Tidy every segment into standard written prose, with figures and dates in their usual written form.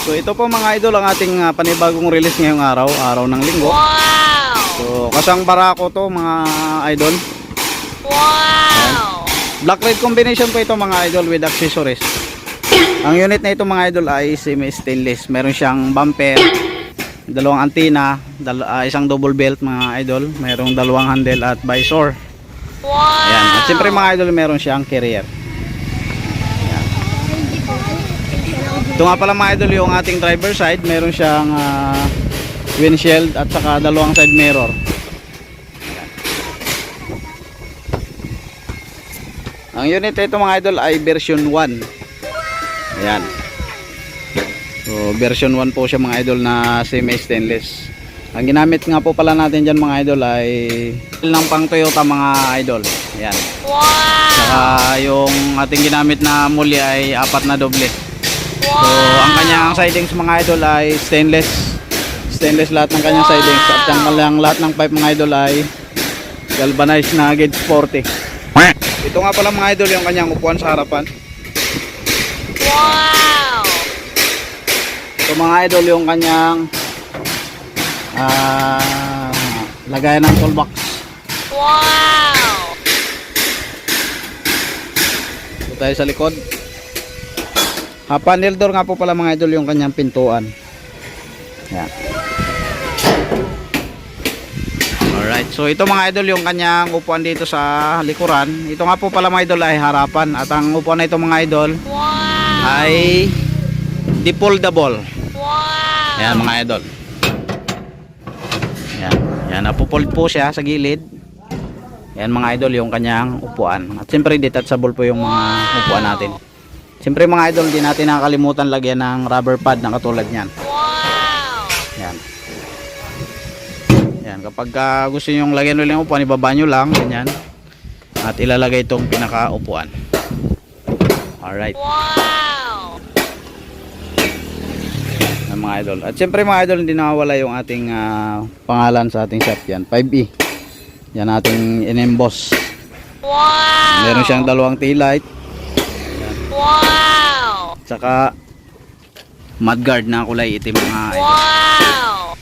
So ito po mga idol ang ating panibagong release ngayong araw, araw ng linggo. Wow! So kasang barako to mga idol. Wow! Black red combination po ito mga idol with accessories. Ang unit na ito mga idol ay semi stainless. Meron siyang bumper, dalawang antena, isang double belt mga idol. Merong dalawang handle at visor. Wow! Ayan. At siyempre mga idol meron siyang carrier. Ito nga pala mga idol yung ating driver side. Meron siyang windshield at saka dalawang side mirror. Ang unit ito mga idol ay version 1. Ayan. So version 1 po siya mga idol na semi stainless. Ang ginamit nga po pala natin dyan mga idol ay ng pang Toyota mga idol. Ayan. Wow! Saka yung ating ginamit na muli ay 4 na doble. So ang kanyang sidings mga idol ay stainless. Stainless lahat ng kanyang sidings. At ang lahat ng pipe mga idol ay galvanized na gauge 40. Ito nga pala mga idol yung kanyang upuan sa harapan. Wow! Ito mga idol yung kanyang lagayan ng toolbox. Wow! Ito tayo sa likod. Panel door nga po pala mga idol yung kanyang pintuan. Yan. Alright, so ito mga idol yung kanyang upuan dito sa likuran. Ito nga po pala mga idol ay harapan. At ang upuan na ito mga idol ay defoldable. Wow! Ayan mga idol. Ayan, ayan, napupold po siya sa gilid. Ayan mga idol yung kanyang upuan. At siyempre detachable po yung mga upuan natin. Siyempre mga idol, di natin nakakalimutan lagyan ng rubber pad na katulad niyan. Wow! Ayan. Ayan, kapag gusto nyo lagyan ulit ng upuan, ibaba nyo lang, ganyan. At ilalagay itong pinaka-upuan. Alright. Wow! Ayan, mga idol. At siyempre mga idol, hindi nakawala yung ating pangalan sa ating shop yan. 5E. Yan ating in-emboss. Wow! Meron siyang dalawang tail light. Wow! Tsaka mudguard na kulay itim mga idol. Wow!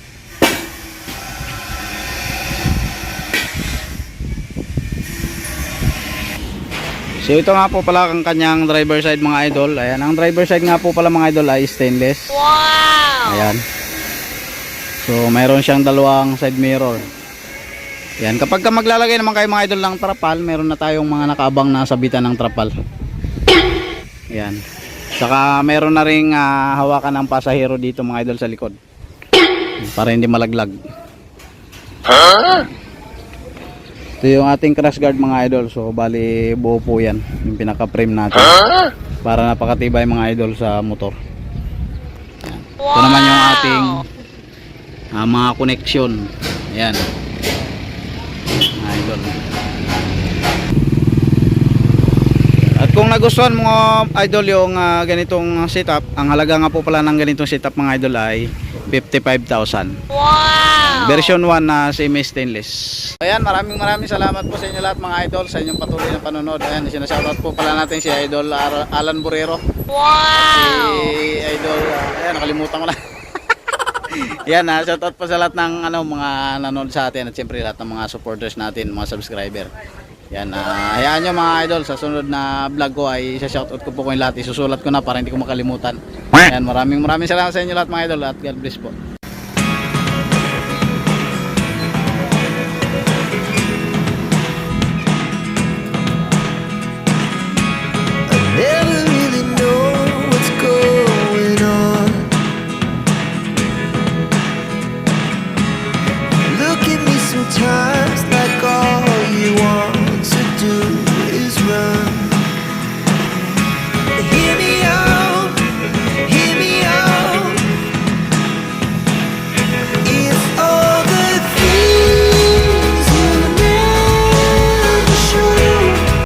So ito nga po pala ang kanyang driver side mga idol. Ayan, ang driver side nga po pala mga idol ay stainless. Wow! Ayan. So mayroon siyang dalawang side mirror. Ayan, kapag ka maglalagay naman kayo mga idol ng trapal, meron na tayong mga nakaabang na sabitan ng trapal. Ayan. Saka meron na ring hawakan ng pasahero dito mga idol sa likod. Para hindi malaglag. Ito yung ating crash guard mga idol. So bali buo po yan. Yung pinaka frame natin. Para napakatibay mga idol sa motor. Ayan. Ito naman yung ating mga connection. Ayan. Mga idol. At kung nagustuhan mo idol yung ganitong setup, ang halaga nga po pala ng ganitong setup mga idol ay 55,000. Wow! Version 1 na semi stainless. Ayan, maraming salamat po sa inyo lahat mga idol sa inyong patuloy na panonood. Ayan, sinashoutout po pala natin si Idol Alan Borrero. Wow! Si Idol, ayan, nakalimutan ko na. Yan, shoutout po sa lahat ng mga nanonood sa atin at siyempre lahat ng mga supporters natin, mga subscriber. Yan, hayaan nyo mga idol, sa sunod na vlog ko ay isa-shoutout ko po kung lahat. Isusulat ko na para hindi ko makalimutan. Yan, maraming salamat sa inyo lahat mga idol at God bless po.